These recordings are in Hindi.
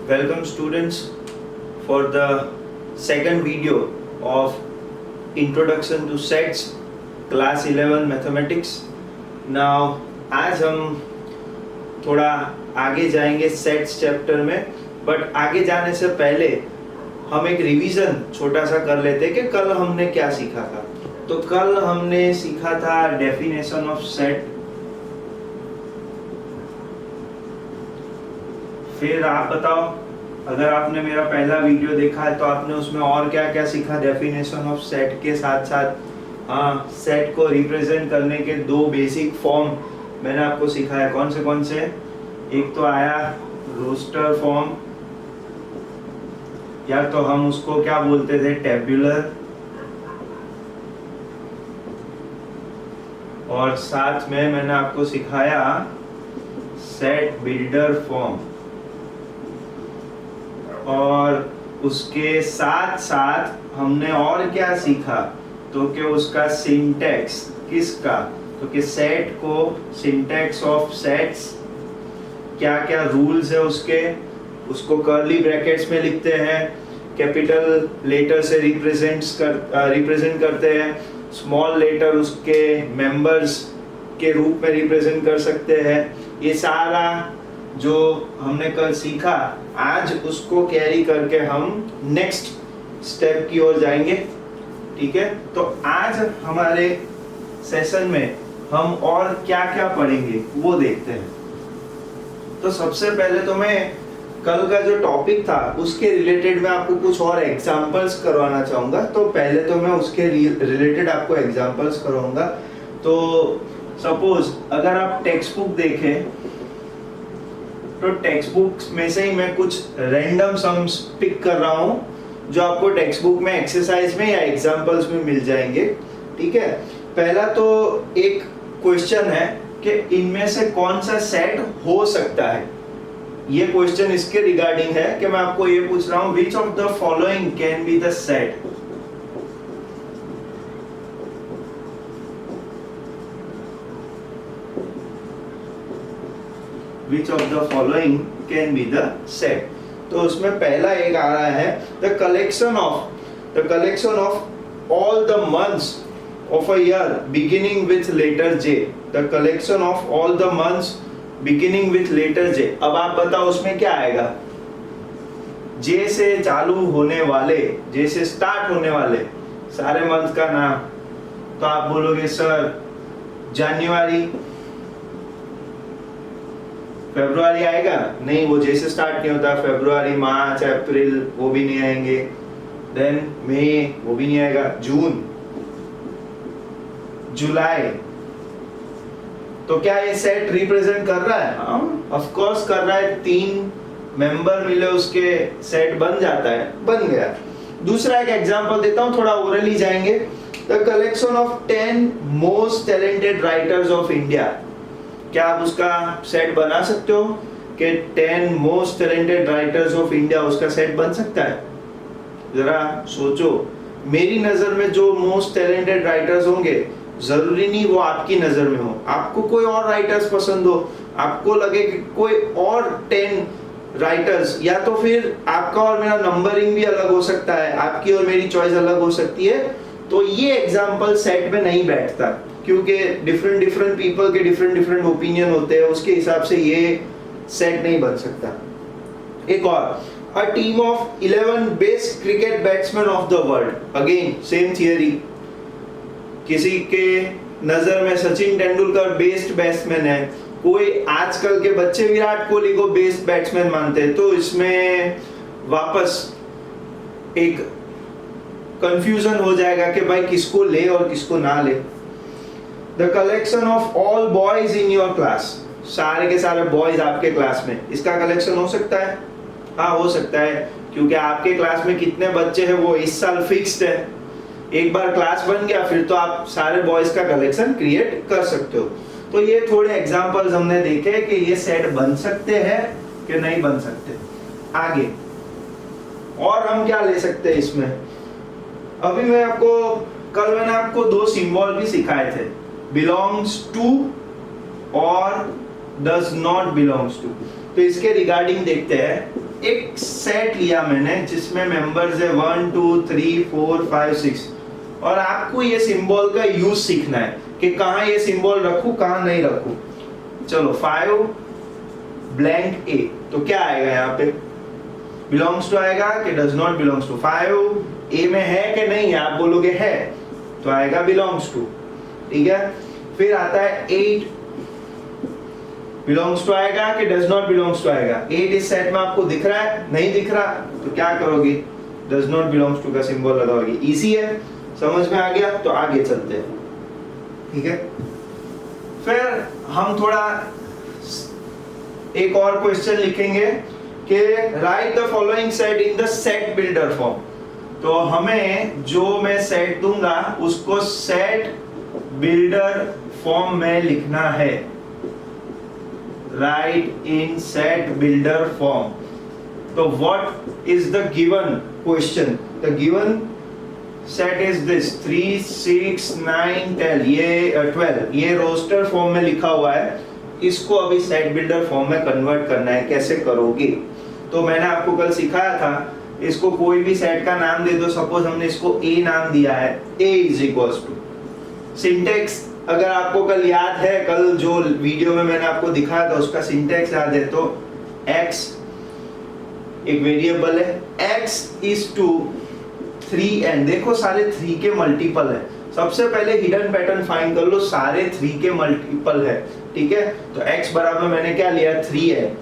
Welcome students for the second video of Introduction to Sets Class 11 Mathematics. Now आज हम थोड़ा आगे जाएंगे सेट्स चैप्टर में, बट आगे जाने से पहले हम एक रिवीजन छोटा सा कर लेते हैं कि कल हमने क्या सीखा था। तो कल हमने सीखा था डेफिनेशन ऑफ सेट। फिर आप बताओ, अगर आपने मेरा पहला वीडियो देखा है तो आपने उसमें और क्या क्या सीखा डेफिनेशन ऑफ सेट के साथ साथ। सेट को रिप्रेजेंट करने के दो बेसिक फॉर्म मैंने आपको सिखाया। कौन से? एक तो आया रोस्टर फॉर्म, या तो हम उसको क्या बोलते थे, टेबुलर, और साथ में मैंने आपको सिखाया सेट बिल्डर फॉर्म। और उसके साथ साथ हमने और क्या सीखा, तो कि उसका सिंटैक्स किसका, तो कि सेट को सिंटैक्स ऑफ सेट्स, क्या क्या रूल्स है उसके, उसको कर्ली ब्रैकेट्स में लिखते हैं, कैपिटल लेटर से रिप्रेजेंट करते हैं, स्मॉल लेटर उसके मेंबर्स के रूप में रिप्रेजेंट कर सकते हैं। ये सारा जो हमने कल सीखा, आज उसको कैरी करके हम नेक्स्ट स्टेप की ओर जाएंगे। ठीक है, तो आज हमारे सेशन में हम और क्या क्या पढ़ेंगे वो देखते हैं। तो सबसे पहले तो मैं कल का जो टॉपिक था उसके रिलेटेड मैं आपको कुछ और एग्जांपल्स करवाना चाहूंगा। तो पहले तो मैं उसके रिलेटेड आपको एग्जांपल्स करवाऊंगा। तो सपोज अगर आप टेक्स्ट बुक देखें तो टेक्स्ट बुक में से ही मैं कुछ रैंडम सम्स पिक कर रहा हूं जो आपको टेक्स्ट बुक में एक्सरसाइज में या एग्जांपल्स में मिल जाएंगे। ठीक है, पहला तो एक क्वेश्चन है कि इनमें से कौन सा सेट हो सकता है। ये क्वेश्चन इसके रिगार्डिंग है कि मैं आपको ये पूछ रहा हूं, which of the following can be the set. Which of the following can be the set? तो उसमें पहला एक आ रहा है the collection of all the months of a year beginning with letter J. The collection of all the months beginning with letter J. अब आप बताओ उसमें क्या आएगा। J से चालू होने वाले, J से स्टार्ट होने वाले सारे मंथ का नाम। तो आप बोलोगे सर जनवरी, फरवरी आएगा? नहीं, वो जैसे स्टार्ट नहीं होता। फरवरी, मार्च, अप्रैल वो भी नहीं आएंगे। देन मई वो भी नहीं आएगा। जून, जुलाई। तो क्या ये सेट रिप्रेजेंट कर रहा है? हाँ, ऑफ कोर्स कर रहा है। 3 मेंबर मिले उसके सेट बन जाता है, बन गया। दूसरा एक एग्जांपल देता हूं, थोड़ा ओरली जाएंगे। The collection of 10 most talented writers of India. क्या आप उसका सेट बना सकते हो कि 10 most talented writers of India, उसका सेट बन सकता है? जरा सोचो। मेरी नजर में जो मोस्ट टैलेंटेड राइटर्स होंगे, जरूरी नहीं वो आपकी नजर में हो। आपको कोई और राइटर्स पसंद हो, आपको लगे कि कोई और 10 राइटर्स, या तो फिर आपका और मेरा नंबरिंग भी अलग हो सकता है, आपकी और मेरी चॉइस अलग हो सकती है। तो ये एग्जाम्पल सेट में नहीं बैठता, क्योंकि डिफरेंट पीपल के डिफरेंट ओपिनियन होते हैं, उसके हिसाब से ये सेट नहीं बन सकता। एक और, a team of 11 best cricket batsman of the world. Again same theory. किसी के नजर में सचिन तेंदुलकर बेस्ट बैट्समैन है, कोई आजकल के बच्चे विराट कोहली को बेस्ट बैट्समैन मानते हैं, तो इसमें वापस एक कंफ्यूजन हो जाएगा कि भाई किसको ले और किसको ना ले। The collection of all boys in your class, सारे के सारे बॉयज आपके क्लास में, इसका कलेक्शन हो सकता है? हाँ, हो सकता है, क्योंकि आपके क्लास में कितने बच्चे हैं वो इस साल फिक्स्ड है। एक बार क्लास बन गया फिर तो आप सारे बॉयज का कलेक्शन क्रिएट कर सकते हो। तो ये थोड़े एग्जांपल्स हमने देखे कि ये सेट बन सकते हैं कि नहीं बन सकते। आगे और हम क्या ले सकते हैं इसमें? अभी कल मैंने आपको 2 सिंबल भी सिखाए थे, belongs to और does not belongs to। तो इसके रिगार्डिंग देखते हैं। एक सेट लिया मैंने जिसमें मेंबर्स है 1 2 3 4 5 6 और आपको ये सिंबल का यूज सीखना है कि कहाँ ये सिंबल रखूं कहाँ नहीं रखूं। चलो 5 ब्लैंक ए, तो क्या आएगा यहाँ पे? बिलोंग्स टू आएगा कि डज नॉट बिलोंग्स टू? 5 ए में है कि नहीं है? आप बोलोगे है तो आएगा बिलोंग्स टू, ठीक है। फिर आता है 8 बिलोंग्स टू आएगा कि डज नॉट बिलोंग्स टू आएगा? 8 इस सेट में आपको दिख रहा है? नहीं दिख रहा तो क्या करोगे? डज नॉट बिलोंग्स टू का सिंबल लगाओगे। इजी है, समझ में आ गया? तो आगे चलते हैं, ठीक है। फिर हम थोड़ा एक और क्वेश्चन लिखेंगे कि right the following set in the set builder form. तो हमें जो मैं सेट दूंगा उसको सेट बिल्डर फॉर्म में लिखना है। Write in set builder form. तो what is the given question? The given set is this 3 6 9 12। ये रोस्टर फॉर्म में लिखा हुआ है, इसको अभी सेट बिल्डर फॉर्म में कन्वर्ट करना है। कैसे करोगे? तो मैंने आपको कल सिखाया था, इसको कोई भी सेट का नाम दे दो। सपोज हमने इसको ए नाम दिया है, ए इज इक्वल्स टू सिंटेक्स। अगर आपको कल याद है, कल जो वीडियो में मैंने आपको दिखाया था उसका सिंटेक्स याद है, तो x एक वेरिएबल है, x इज टू 3n। देखो सारे 3 के मल्टीपल है। सबसे पहले हिडन पैटर्न फाइंड कर लो, सारे 3 के मल्टीपल है, ठीक है। तो x बराबर मैंने क्या लिया? 3 है।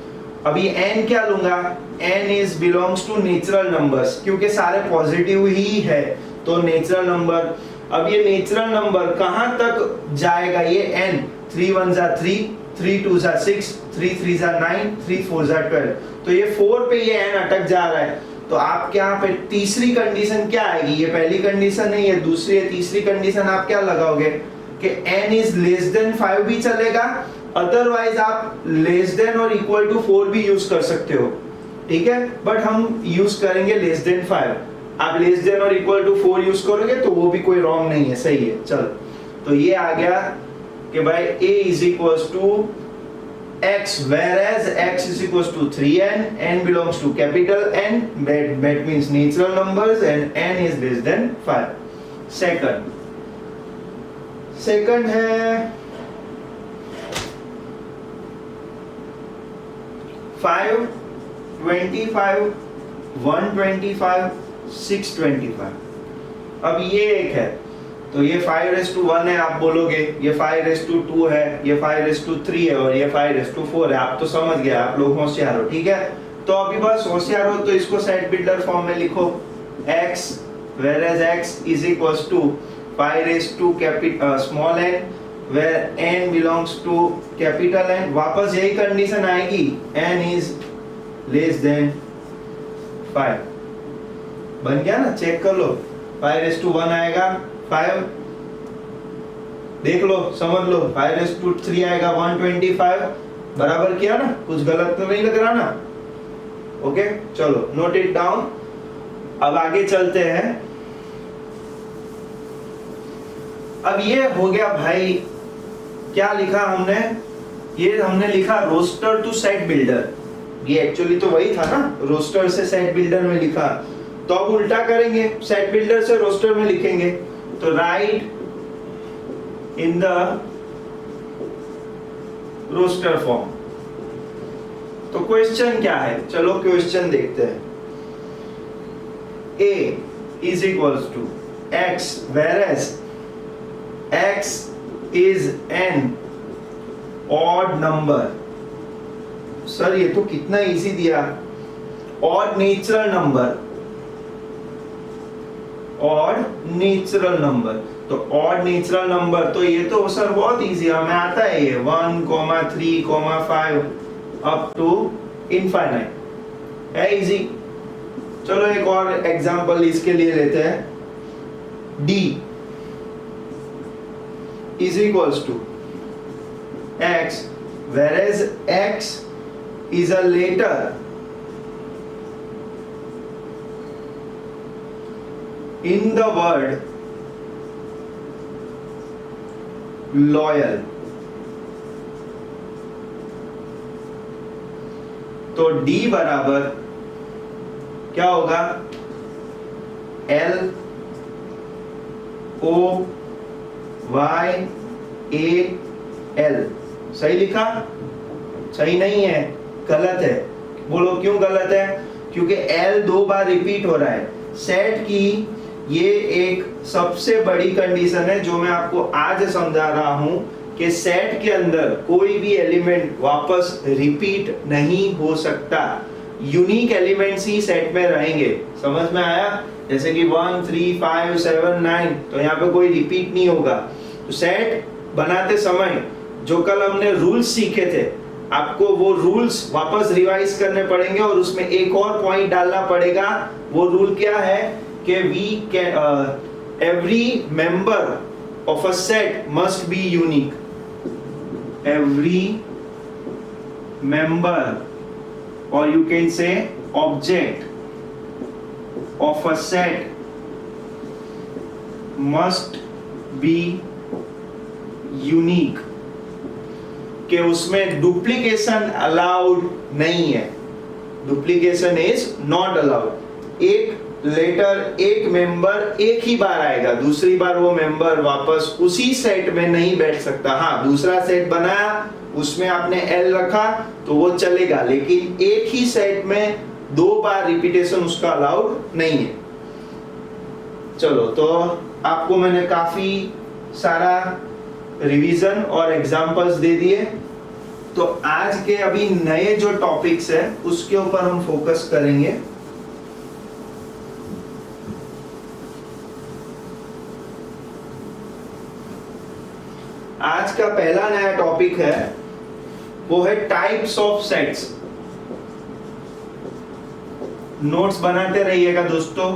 अभी n क्या लूंगा? n is belongs to natural numbers, क्योंकि सारे पॉजिटिव ही है तो नेचुरल नंबर। अब ये नेचुरल नंबर कहां तक जाएगा? ये n 3 1 जा 3, 3 2 जा 6, 3 3 जा 9, 3 4 जा 12। तो ये 4 पे ये n अटक जा रहा है। तो आप क्या पे तीसरी कंडीशन क्या आएगी? ये पहली कंडीशन नहीं है, दूसरी है। तीसरी कंडीशन आप क्या लगाओगे कि n इज लेस देन 5 भी चलेगा, अदरवाइज आप लेस देन और इक्वल टू 4 भी यूज कर सकते हो, ठीक है। बट हम यूज करेंगे लेस देन 5। आप लेस देन और इक्वल टू 4 यूज करोगे तो वो भी कोई रॉन्ग नहीं है, सही है। चलो, तो ये आ गया कि भाई a is equals to x, whereas x is equals to 3n, n belongs to capital N, that means natural numbers, and n is less than 5. Second है 5 25 125 625। अब ये एक है, तो ये 5:1 है, आप बोलोगे ये 5:2 है, ये 5:3 है और ये 5:4 है। आप तो समझ गए, आप लोग होशियार हो, ठीक है। तो अभी बस होशियार हो तो इसको सेट बिल्डर फॉर्म में लिखो। x whereas x is equals to 5 small n where n belongs to capital N। वापस यही कंडीशन आएगी, n is less than 5। बन गया ना? चेक कर लो, 5:1 आएगा 5, देख लो, समझ लो। 5:3 आएगा 125, बराबर किया ना? कुछ गलत तो नहीं लग रहा ना? ओके, चलो नोट इट डाउन। अब आगे चलते हैं। अब ये हो गया भाई, क्या लिखा हमने? ये हमने लिखा रोस्टर टू सेट बिल्डर। ये एक्चुअली तो वही था ना, रोस्टर से सेट बिल्डर में लिखा। तो अब उल्टा करेंगे, सेट बिल्डर से रोस्टर में लिखेंगे। तो write in the roster form. तो क्वेश्चन क्या है? चलो क्वेश्चन देखते हैं। a is equals to x whereas x is an odd number। Sir ये तो कितना इजी दिया। odd natural number, odd natural number। तो odd natural number तो ये तो सर बहुत इजी है, हमें आता है ये 1, 3, 5 अप टू इनफाइनाइट, है इजी। चलो एक और एग्जांपल इसके लिए लेते हैं। d is equals to x whereas x is a letter in the word loyal। तो d बराबर क्या होगा? L O Y A L। सही लिखा? सही नहीं है, गलत है। बोलो क्यों गलत है? क्योंकि L 2 बार रिपीट हो रहा है। सेट की ये एक सबसे बड़ी कंडीशन है जो मैं आपको आज समझा रहा हूं कि सेट के अंदर कोई भी एलिमेंट वापस रिपीट नहीं हो सकता। यूनिक एलिमेंट्स ही सेट में रहेंगे। समझ में आया? जैसे कि 1 3 5 7 9, तो यहाँ पे कोई रिपीट नहीं होगा। तो सेट बनाते समय जो कल हमने रूल्स सीखे थे, आपको वो रूल्स वापस रिवाइज करने पड़ेंगे और उसमें एक और पॉइंट डालना पड़ेगा। वो रूल क्या है कि we can every member of a set must be unique. Every member, or you can say object of a set must be unique, कि उसमें डुप्लीकेशन अलाउड नहीं है। Duplication is not allowed. एक लेटर, एक मेंबर एक ही बार आएगा, दूसरी बार वो मेंबर वापस उसी सेट में नहीं बैठ सकता। हाँ, दूसरा सेट बनाया, उसमें आपने L रखा तो वो चलेगा, लेकिन एक ही सेट में 2 बार रिपीटेशन उसका अलाउड नहीं है। चलो, तो आपको मैंने काफी सारा रिवीजन और एग्जांपल्स दे दिए। तो आज के अभी नए जो टॉपिक्स है उसके ऊपर हम फोकस करेंगे। आज का पहला नया टॉपिक है, वो है टाइप्स ऑफ सेट्स। नोट्स बनाते रहिएगा दोस्तों,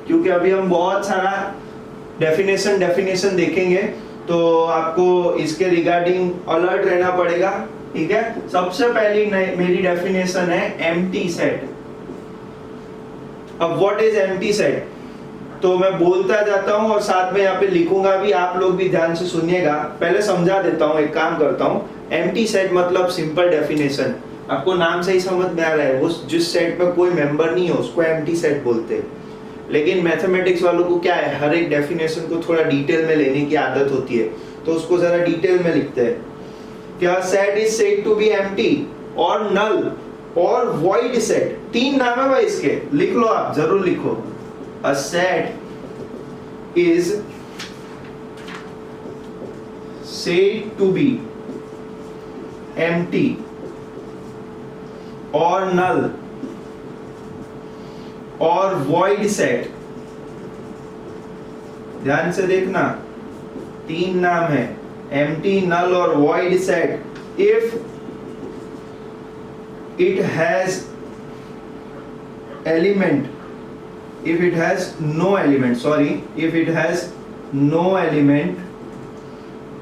क्योंकि अभी हम बहुत सारा डेफिनेशन देखेंगे, तो आपको इसके रिगार्डिंग अलर्ट रहना पड़ेगा। ठीक है? सबसे पहली मेरी डेफिनेशन है एम्प्टी सेट। अब व्हाट इज एम्प्टी सेट? तो मैं बोलता जाता हूं और साथ में यहाँ पे लिखूंगा भी, आप लोग भी ध्यान से सुनिएगा। पहले समझा देता हूं, एक काम करता हूं। एम्प्टी सेट मतलब सिंपल डेफिनेशन, आपको नाम से ही समझ में आ रहा है, वो जिस सेट में कोई मेंबर नहीं हो उसको एम्प्टी सेट बोलते हैं। लेकिन मैथमेटिक्स वालों को क्या है, हर एक डेफिनेशन को थोड़ा डिटेल में लेने की आदत होती है, तो उसको जरा डिटेल में लिखते हैं। क्या set is said to be empty और नल और वॉइड सेट। 3 नाम है भाई इसके, लिख लो, आप जरूर लिखो। A set is said to be empty or null or void set। ध्यान से देखना, 3 नाम है, empty, null और void set if it has element, if it has no element, sorry, if it has no element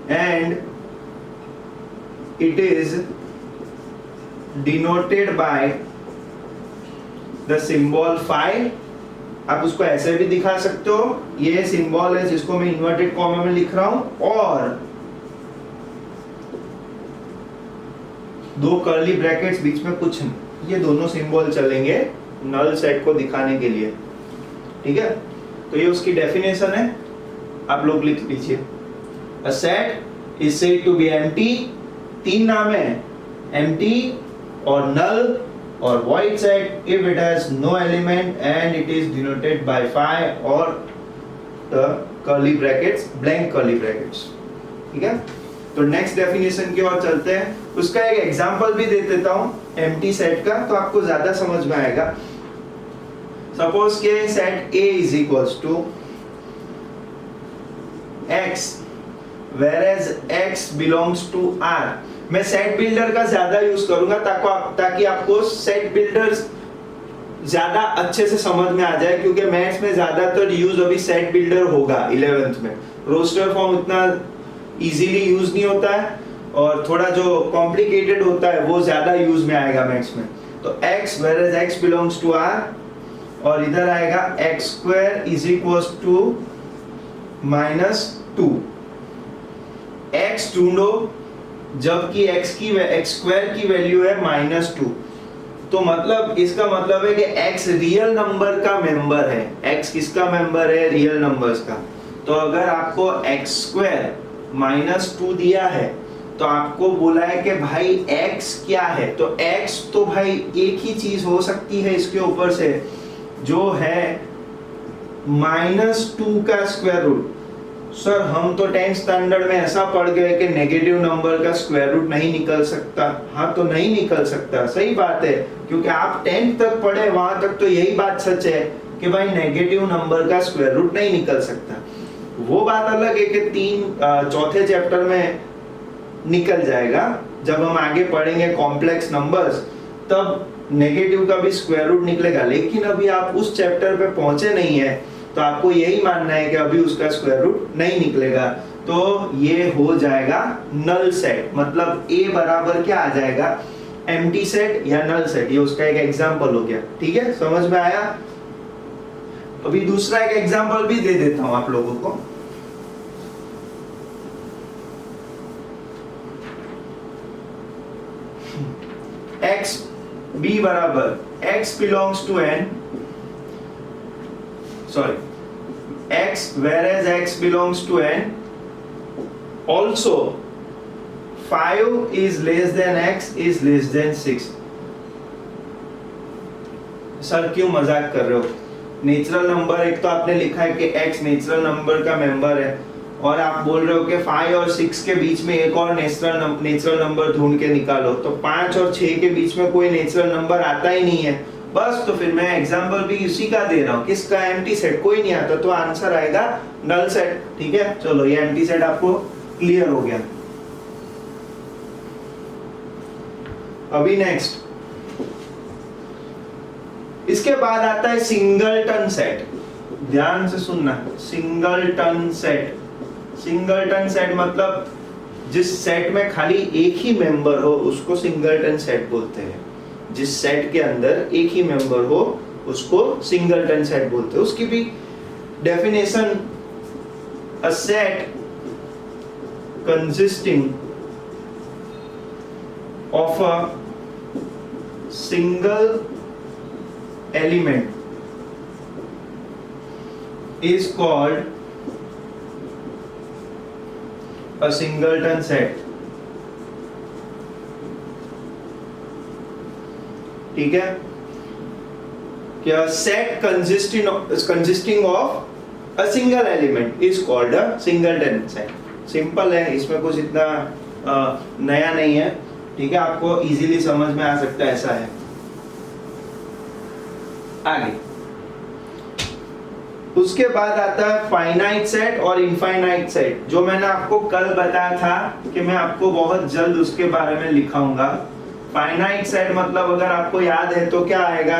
and it is denoted by the symbol phi। आप उसको ऐसे भी दिखा सकते हो, ये सिंबल है जिसको मैं इन्वर्टेड कॉमा में लिख रहा हूं, और 2 कर्ली ब्रैकेट्स बीच में कुछ नहीं, ये दोनों सिंबल चलेंगे नल सेट को दिखाने के लिए। ठीक है? तो ये उसकी डेफिनेशन है, आप लोग लिख लीजिए। A set is said to be empty, 3 नाम है, empty और null और void set if it has no element and it is denoted by phi or the curly brackets, blank curly brackets। ठीक है? तो नेक्स्ट डेफिनेशन की ओर चलते हैं। उसका एक एग्जांपल भी दे देता हूं empty set का, तो आपको ज्यादा समझ में आएगा। सपोज के set A is equals to X whereas X belongs to R। मैं सेट बिल्डर का ज्यादा यूज करूंगा ताकि आपको सेट बिल्डर्स ज्यादा अच्छे से समझ में आ जाए, क्योंकि मैथ्स में ज्यादातर यूज अभी सेट बिल्डर होगा 11th में। रोस्टर फॉर्म उतना इजीली यूज नहीं होता है और थोड़ा जो कॉम्प्लिकेटेड होता है वो ज्यादा यूज में आएगा मैथ्स में। तो X whereas X belongs to R, और इधर आएगा x square is equals to -2। x ढूंढो जबकि x स्क्वायर की वैल्यू है -2, तो मतलब इसका मतलब है कि x रियल नंबर का मेंबर है। x किसका मेंबर है? रियल नंबर्स का। तो अगर आपको x² -2 दिया है तो आपको बोला है कि भाई x क्या है, तो x तो भाई एक ही चीज हो सकती है इसके ऊपर से, जो है -2 का स्क्वायर रूट। सर हम तो 10th स्टैंडर्ड में ऐसा पढ़ गए कि नेगेटिव नंबर का स्क्वायर रूट नहीं निकल सकता। हाँ तो नहीं निकल सकता, सही बात है, क्योंकि आप 10th तक पढ़े वहां तक तो यही बात सच है कि भाई नेगेटिव नंबर का स्क्वायर रूट नहीं निकल सकता। वो बात अलग है कि चौथे चैप्टर में निकल जाएगा, जब हम आगे पढ़ेंगे कॉम्प्लेक्स नंबर्स तब नेगेटिव का भी स्क्वायर रूट निकलेगा। लेकिन अभी आप उस चैप्टर पे पहुंचे नहीं है तो आपको यही मानना है कि अभी उसका स्क्वायर रूट नहीं निकलेगा। तो ये हो जाएगा नल सेट, मतलब A बराबर क्या आ जाएगा? एम्प्टी सेट या नल सेट। ये उसका एक एग्जांपल हो गया। ठीक है, समझ में आया? अभी दूसरा एक एग्जांपल भी दे देता हूं आप लोगों को। x b बराबर x belongs to n, sorry, x whereas x belongs to n, also 5 is less than x is less than 6। Sir क्यों मजाक कर रहे हो? नेचुरल नंबर एक तो आपने लिखा है कि x नेचुरल नंबर का मेंबर है, और आप बोल रहे हो कि 5 और 6 के बीच में एक और नेचुरल नंबर ढूंढ के निकालो। तो 5 और 6 के बीच में कोई नेचुरल नंबर आता ही नहीं है। बस तो फिर मैं एग्जांपल भी उसी का दे रहा हूँ, किसका? Empty set. कोई नहीं आता तो आंसर आएगा नल सेट। ठीक है, चलो ये एम्प्टी सेट आपको क्लियर हो गया। अभी नेक्स्ट, इसके बाद आता है सिंगलटन सेट। ध्यान से सुनना, सिंगलटन सेट। सिंगलटन सेट मतलब जिस सेट में खाली एक ही मेंबर हो उसको सिंगलटन सेट बोलते हैं। जिस सेट के अंदर एक ही मेंबर हो उसको सिंगलटन सेट बोलते हैं। उसकी भी definition, a set consisting of a single element is called a singleton set। ठीक है, क्या? Set consisting of a single element is called a singleton set। Simple है, इसमें कुछ इतना नया नहीं है। ठीक है, आपको इजीली समझ में आ सकता है, ऐसा है। आगे उसके बाद आता है फाइनाइट सेट और इनफाइनाइट सेट, जो मैंने आपको कल बताया था कि मैं आपको बहुत जल्द उसके बारे में लिखाऊंगा। फाइनाइट सेट मतलब अगर आपको याद है तो क्या आएगा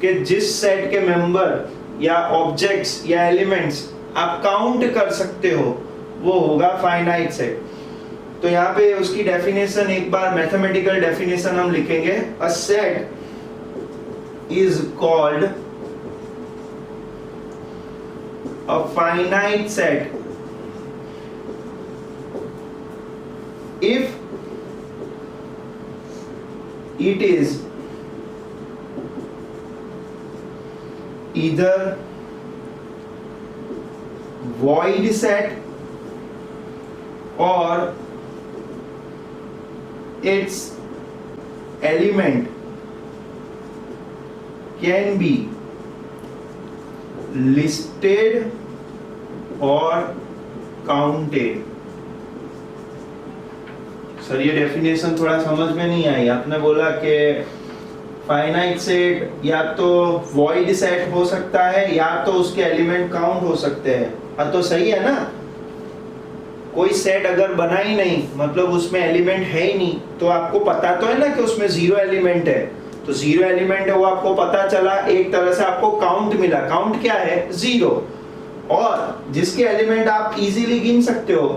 कि जिस सेट के मेंबर या ऑब्जेक्ट्स या एलिमेंट्स आप काउंट कर सकते हो वो होगा फाइनाइट सेट। तो यहाँ पे उसकी डेफिनेशन एक बार मैथमेटिकल डेफिनेशन हम लिखेंगे। A set is called a finite set if it is either void set or its element can be listed और काउंटेड। सर ये डेफिनेशन थोड़ा समझ में नहीं आई। आपने बोला कि फाइनाइट सेट या तो वॉइड सेट हो सकता है या तो उसके एलिमेंट काउंट हो सकते हैं। हाँ तो सही है ना, कोई सेट अगर बना ही नहीं मतलब उसमें एलिमेंट है ही नहीं, तो आपको पता तो है ना कि उसमें जीरो एलिमेंट है। तो जीरो एलिमेंट है वो आपको पता चला, एक तरह से आपको काउंट मिला। काउंट क्या है? जीरो। और जिसके एलिमेंट आप इजीली गिन सकते हो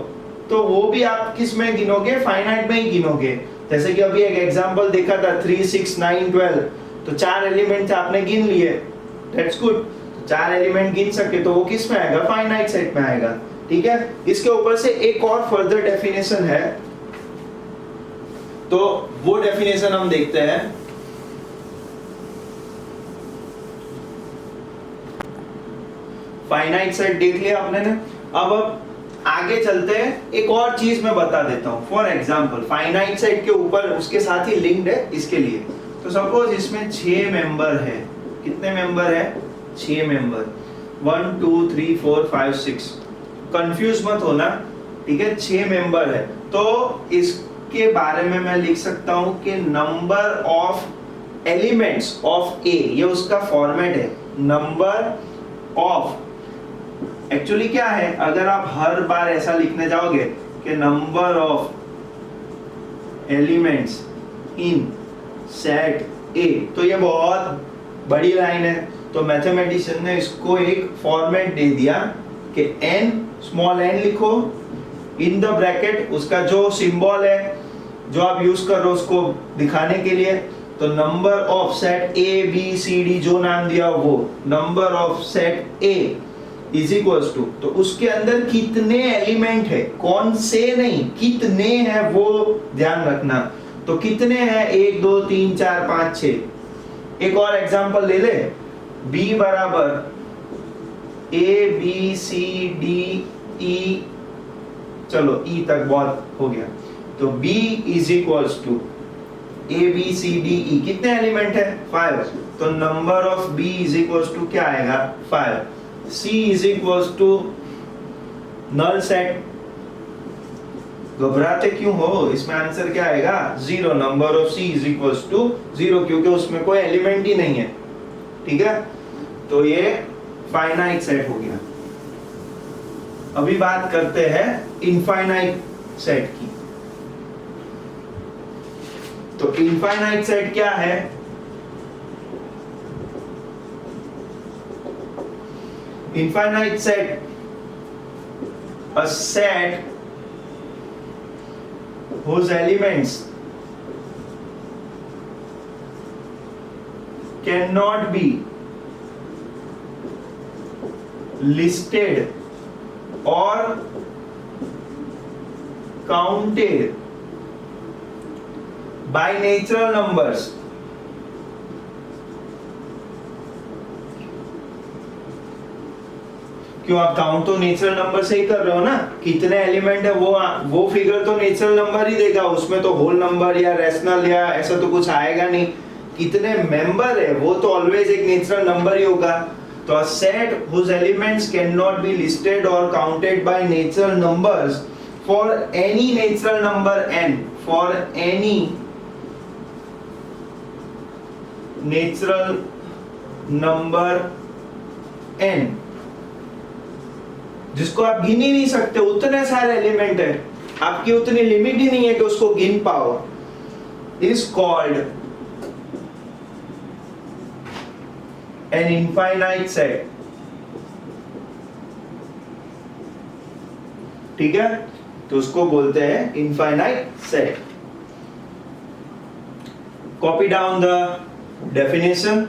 तो वो भी आप किस में गिनोगे? फाइनाइट में ही गिनोगे। जैसे कि अभी एक एग्जांपल देखा था 3, 6, 9, 12, तो 4 एलिमेंट आपने गिन लिए, दैट्स गुड। 4 एलिमेंट गिन सके तो वो किस में आएगा? फाइनाइट सेट में आएगा। ठीक है, इसके ऊपर से एक और फर्दर डेफिनेशन है, तो वो डेफिनेशन हम देखते हैं। फाइनाइट सेट देख लिया आपने ने। अब आगे चलते हैं, एक और चीज मैं बता देता हूँ। फॉर एग्जाम्पल फाइनाइट सेट के ऊपर उसके साथ ही लिंक्ड है इसके लिए। तो सपोज इसमें 6 मेंबर है। कितने मेंबर है? 6 मेंबर, 1 2 3 4 5 6। कंफ्यूज मत होना, ठीक है? 6 मेंबर है तो इसके बारे में मैं लिख सकता हूं कि नंबर ऑफ एलिमेंट्स ऑफ ए, ये उसका फॉर्मेट है। नंबर ऑफ, एक्चुअली क्या है, अगर आप हर बार ऐसा लिखने जाओगे कि number of elements in set ए, तो ये बहुत बड़ी लाइन है। तो मैथमेटिशियन ने इसको एक फॉर्मेट दे दिया कि n, स्मॉल n लिखो, इन द ब्रैकेट उसका जो सिंबल है जो आप यूज कर रहे हो उसको दिखाने के लिए, तो number of set A B C D, जो नाम दिया वो number of set A is equals to, तो उसके अंदर कितने एलिमेंट है, कौन से नहीं, कितने हैं वो ध्यान रखना। तो कितने हैं? 1 2 3 4 5 6। एक और एग्जांपल ले ले, b बराबर ए बी सी डी ई, चलो e तक बहुत हो गया, तो b is equals to A B C D E, कितने एलिमेंट है? 5। तो number of b is equals to क्या आएगा? 5। C is equals to null set. घबराते क्यों हो? इसमें आंसर क्या आएगा? 0। Number of C is equals to 0, क्योंकि उसमें कोई एलिमेंट ही नहीं है, ठीक है? तो ये फाइनाइट सेट हो गया। अभी बात करते हैं इनफाइनाइट सेट की। तो इनफाइनाइट सेट क्या है? Infinite set, a set whose elements cannot be listed or counted by natural numbers. क्यों? आप काउंट तो नेचुरल नंबर से ही कर रहे हो ना, कितने एलिमेंट है वो फिगर तो नेचुरल नंबर ही देगा, उसमें तो होल नंबर या रेशनल या ऐसा तो कुछ आएगा नहीं। कितने मेंबर है वो तो ऑलवेज एक नेचुरल नंबर ही होगा। तो a set whose elements can not be listed और counted by natural numbers for any natural number n, for any natural number n, जिसको आप गिन ही नहीं सकते, उतने सारे एलिमेंट है, आपकी उतनी लिमिट ही नहीं है कि उसको गिन पाओ, is called an infinite set. ठीक है, तो उसको बोलते हैं infinite set. Copy down the definition.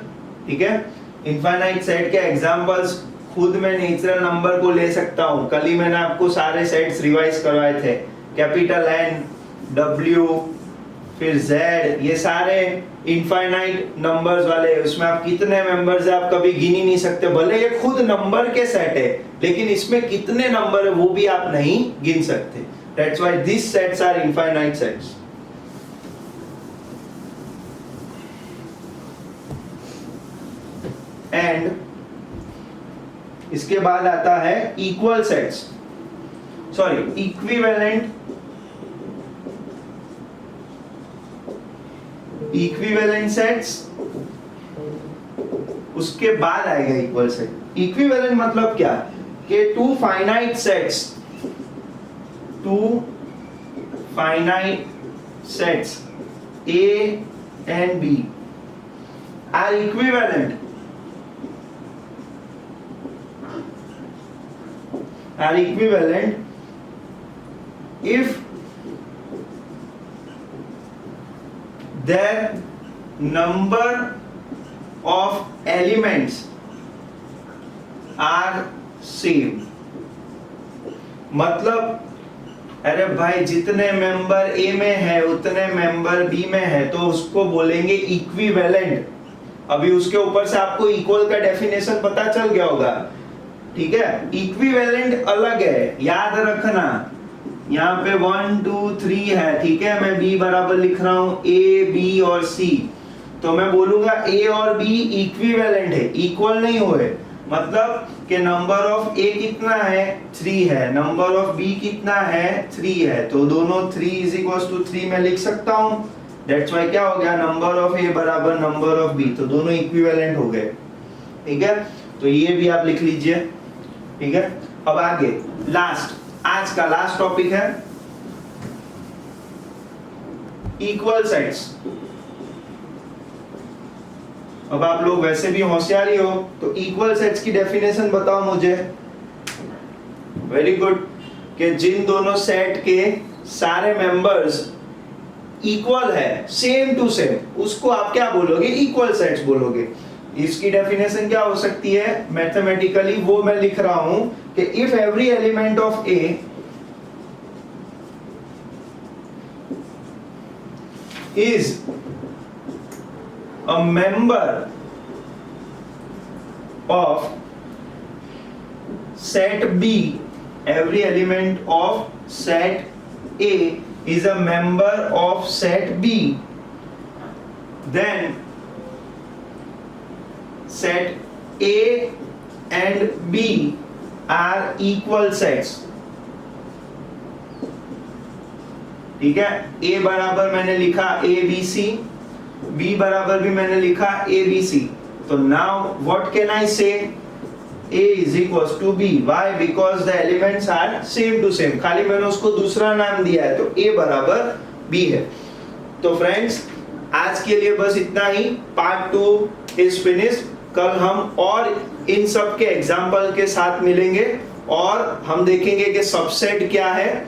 ठीक है, इनफाइनाइट सेट के एग्जांपल्स खुद मैं नेचुरल नंबर को ले सकता हूं। कल ही मैंने आपको सारे सेट्स रिवाइज करवाए थे, कैपिटल N, W, फिर Z, ये सारे इनफाइनाइट नंबर्स वाले, उसमें आप कितने मेंबर्स है आप कभी गिन ही नहीं सकते। भले ये खुद नंबर के सेट है, लेकिन इसमें कितने नंबर है वो भी आप नहीं गिन सकते। That's why this sets are infinite sets. And इसके बाद आता है equal sets, sorry equivalent sets, उसके बाद आएगा इक्वल सेट। इक्विवेलेंट मतलब क्या कि two finite sets A and B are equivalent if their number of elements are same। मतलब अरे भाई जितने मेंबर ए में है उतने मेंबर बी में है, तो उसको बोलेंगे इक्विवेलेंट। अभी उसके ऊपर से आपको इक्वल का डेफिनेशन पता चल गया होगा। ठीक है, इक्विवेलेंट अलग है, याद रखना। यहाँ पे 1 2 3 है, ठीक है, मैं b बराबर लिख रहा हूं a b और c, तो मैं बोलूंगा a और b इक्विवेलेंट है, इक्वल नहीं हुए, मतलब कि नंबर ऑफ a कितना है 3 है, नंबर ऑफ b कितना है 3 है, तो दोनों 3 इज इक्वल्स टू 3 मैं लिख सकता हूं। दैट्स व्हाई क्या हो गया, नंबर ऑफ a बराबर नंबर ऑफ b, तो दोनों इक्विवेलेंट हो गए, ठीक है, तो ये भी आप लिख लीजिए, ठीक है। अब आगे लास्ट, आज का लास्ट टॉपिक है इक्वल सेट्स। अब आप लोग वैसे भी होशियार ही हो, तो इक्वल सेट्स की डेफिनेशन बताओ मुझे। वेरी गुड, कि जिन दोनों सेट के सारे मेंबर्स इक्वल है, सेम टू सेम, उसको आप क्या बोलोगे, इक्वल सेट्स बोलोगे। इसकी डेफिनेशन क्या हो सकती है मैथमेटिकली, वो मैं लिख रहा हूं कि if every element of A is a member of set B, every element of set A is a member of set B, then set A and B are equal sets, ठीक है। A बराबर मैंने लिखा ABC, B बराबर भी मैंने लिखा ABC, तो नाउ व्हाट कैन आई से, A is equals to B, why, because the elements are same to same, खाली मैंने उसको दूसरा नाम दिया है, तो A बराबर B है। तो फ्रेंड्स आज के लिए बस इतना ही, पार्ट 2 इज फिनिश्ड। कल हम और इन सब के एग्जाम्पल के साथ मिलेंगे और हम देखेंगे कि सबसेट क्या है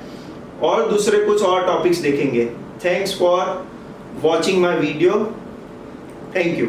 और दूसरे कुछ और टॉपिक्स देखेंगे। Thanks for watching my video. Thank you.